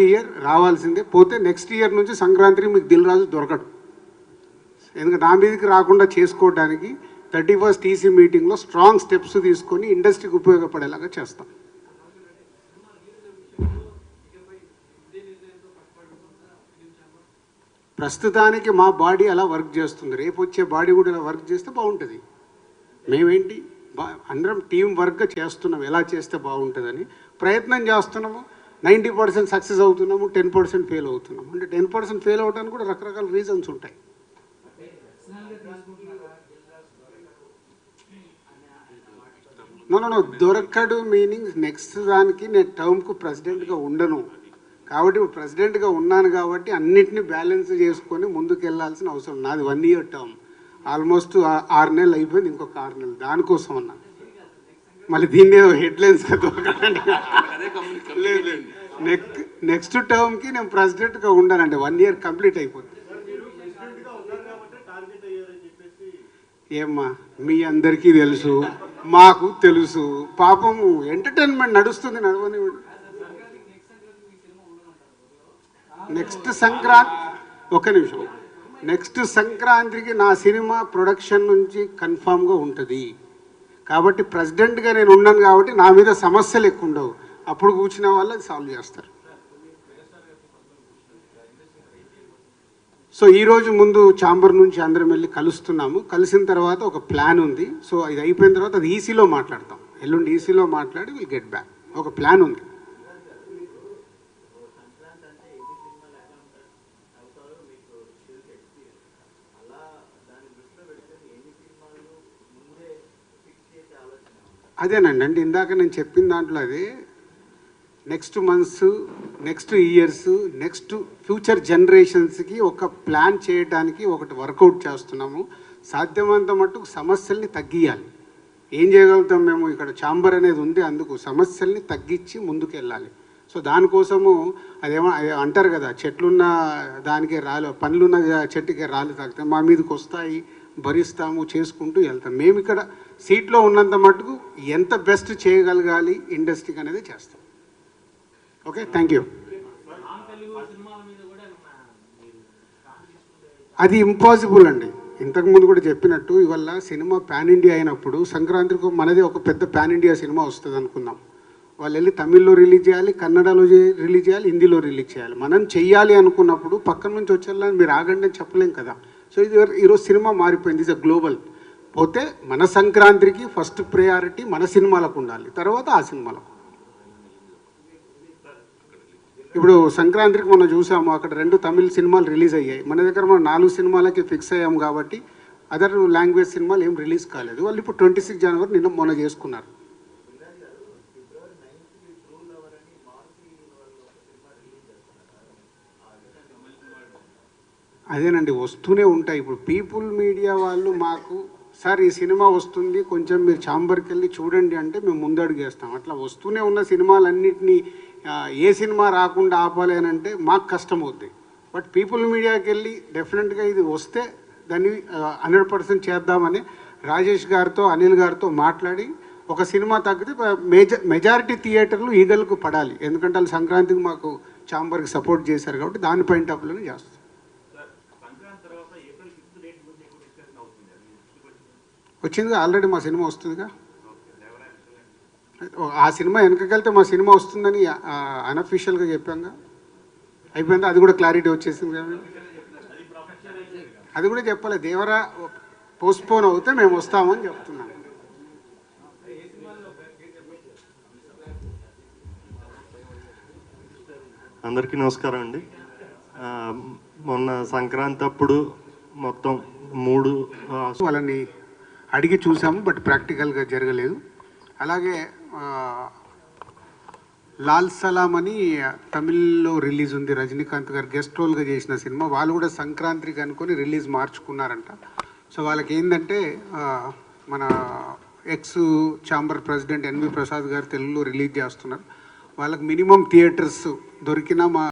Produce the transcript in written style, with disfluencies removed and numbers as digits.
Year రావాల్సిందే, పోతే next year నుంచి సంక్రాంతికి మీకు దిల్ రాజు దొరకడు. ఎందుకంటే నా మీదకి రాకుండా చేసుకోవడానికి 31st ఈసీ మీటింగ్లో స్ట్రాంగ్ స్టెప్స్ తీసుకొని ఇండస్ట్రీకి ఉపయోగపడేలాగా చేస్తాం. ప్రస్తుతానికి మా బాడీ అలా వర్క్ చేస్తుంది. రేపు వచ్చే బాడీ కూడా ఇలా వర్క్ చేస్తే బాగుంటుంది. మేమేంటి అందరం టీం వర్క్గా చేస్తున్నాం, ఎలా చేస్తే బాగుంటుందని ప్రయత్నం చేస్తున్నాము. 90% సక్సెస్ అవుతున్నాము, 10% ఫెయిల్ అవుతున్నాము. అంటే 10% ఫెయిల్ అవడానికి కూడా రకరకాల రీజన్స్ ఉంటాయి. నో దొరకడు మీనింగ్ నెక్స్ట్ దానికి నేను టర్మ్కు ప్రెసిడెంట్గా ఉండను కాబట్టి, ప్రెసిడెంట్గా ఉన్నాను కాబట్టి అన్నిటినీ బ్యాలెన్స్ చేసుకొని ముందుకు వెళ్ళాల్సిన అవసరం. నాది 1 year టర్మ్, ఆల్మోస్ట్ 6 నెలలు అయిపోయింది, ఇంకొక 6 నెలలు దానికోసం ఉన్నా. మళ్ళీ దీన్ని హెడ్లైన్స్గా దొరకదండి. లేదు, నెక్స్ట్ టర్మ్కి నేను ప్రెసిడెంట్గా ఉండానండి. 1 year కంప్లీట్ అయిపోతుంది. ఏమ్మా మీ అందరికీ తెలుసు, మాకు తెలుసు. పాపము ఎంటర్టైన్మెంట్ నడుస్తుంది, నడవని. నెక్స్ట్ సంక్రాంతి, ఒక్క నిమిషం, నెక్స్ట్ సంక్రాంతికి నా సినిమా ప్రొడక్షన్ నుంచి కన్ఫామ్గా ఉంటుంది. కాబట్టి ప్రెసిడెంట్గా నేను ఉన్నాను కాబట్టి నా మీద సమస్యలు ఎక్కువ ఉండవు. అప్పుడు కూర్చున్న వాళ్ళు అది సాల్వ్ చేస్తారు. సో ఈరోజు ముందు ఛాంబర్ నుంచి అందరం వెళ్ళి కలుస్తున్నాము. కలిసిన తర్వాత ఒక ప్లాన్ ఉంది. సో ఇది అయిపోయిన తర్వాత అది ఈసీలో మాట్లాడతాం. ఎల్లుండి ఈసీలో మాట్లాడి విల్ గెట్ బ్యాక్. ఒక ప్లాన్ ఉంది. అదేనండి, అంటే ఇందాక నేను చెప్పిన దాంట్లో అదే next months, next years, next future జనరేషన్స్కి ఒక ప్లాన్ చేయడానికి ఒకటి వర్కౌట్ చేస్తున్నాము. సాధ్యమంత మట్టుకు సమస్యల్ని తగ్గియాలి. ఏం చేయగలుగుతాం మేము? ఇక్కడ ఛాంబర్ అనేది ఉంది, అందుకు సమస్యల్ని తగ్గించి ముందుకు వెళ్ళాలి. సో దానికోసము అదేమో అంటారు కదా, చెట్లున్న దానికే రాలు, పనులున్న చెట్టుకే రాళ్ళు తాగుతాం. మా మీదకి వస్తాయి, భరిస్తాము, చేసుకుంటూ వెళ్తాం. మేము ఇక్కడ సీట్లో ఉన్నంత మటుకు ఎంత బెస్ట్ చేయగలగాలి ఇండస్ట్రీకి అనేది చేస్తాం. Okay, thank you. అది ఇంపాసిబుల్ అండి. ఇంతకుముందు కూడా చెప్పినట్టు ఇవాళ సినిమా పాన్ ఇండియా అయినప్పుడు సంక్రాంతికి మనది ఒక పెద్ద పాన్ ఇండియా సినిమా వస్తుంది అనుకుందాం. వాళ్ళు వెళ్ళి తమిళ్లో రిలీజ్ చేయాలి, కన్నడలో రిలీజ్ చేయాలి, హిందీలో రిలీజ్ చేయాలి. మనం చెయ్యాలి అనుకున్నప్పుడు పక్కన నుంచి వచ్చేలా మీరు ఆగండి అని చెప్పలేం కదా. సో ఇది ఈరోజు సినిమా మారిపోయింది, ఇది గ్లోబల్. పోతే మన సంక్రాంతికి ఫస్ట్ ప్రయారిటీ మన సినిమాలకు ఉండాలి, తర్వాత ఆ సినిమాలకు. ఇప్పుడు సంక్రాంతికి మనం చూసాము, అక్కడ 2 తమిళ సినిమాలు రిలీజ్ అయ్యాయి. మన దగ్గర మనం 4 సినిమాలకి ఫిక్స్ అయ్యాము కాబట్టి అదర్ లాంగ్వేజ్ సినిమాలు ఏం రిలీజ్ కాలేదు. వాళ్ళు ఇప్పుడు 26 జనవరి నిన్న మొన్న చేసుకున్నారు. అదేనండి, వస్తూనే ఉంటాయి. ఇప్పుడు పీపుల్ మీడియా వాళ్ళు మాకు సార్ ఈ సినిమా వస్తుంది, కొంచెం మీరు ఛాంబర్కి వెళ్ళి చూడండి అంటే మేము ముందడుగు వేస్తాం. అట్లా వస్తూనే ఉన్న సినిమాలన్నింటినీ ఏ సినిమా రాకుండా ఆపాలి అని అంటే మాకు కష్టం అవుద్ది. బట్ పీపుల్ మీడియాకి వెళ్ళి డెఫినెట్గా ఇది వస్తే దాన్ని 100% చేద్దామని రాజేష్ గారితో, అనిల్ గారితో మాట్లాడి ఒక సినిమా తగ్గితే మెజారిటీ థియేటర్లు ఈగలకు పడాలి. ఎందుకంటే వాళ్ళు సంక్రాంతికి మాకు ఛాంబర్కి సపోర్ట్ చేశారు కాబట్టి దాని పాయింట్ ఆఫ్ వ్యూలోనే చేస్తాం. వచ్చిందిగా, ఆల్రెడీ మా సినిమా వస్తుందిగా. ఆ సినిమా వెనకకెళ్తే మా సినిమా వస్తుందని అన్అఫీషియల్గా చెప్పాంగా. అయిపోయిందా? అది కూడా క్లారిటీ వచ్చేసింది కదా. అది కూడా చెప్పాలి. దేవరా పోస్ట్పోన్ అవుతే మేము వస్తామని చెప్తున్నాం. అందరికీ నమస్కారం అండి. మొన్న సంక్రాంతి అప్పుడు మొత్తం 3 వాళ్ళని అడిగి చూసాము, బట్ ప్రాక్టికల్గా జరగలేదు. అలాగే లాల్ సలాం అని తమిళ్లో రిలీజ్ ఉంది, రజనీకాంత్ గారు గెస్ట్ రోల్గా చేసిన సినిమా. వాళ్ళు కూడా సంక్రాంతికి అనుకొని రిలీజ్ మార్చుకున్నారంట. సో వాళ్ళకి ఏంటంటే మన ex chamber president N V Prasad garu తెలుగులో రిలీజ్ చేస్తున్నారు. వాళ్ళకి మినిమం థియేటర్స్ దొరికినా మా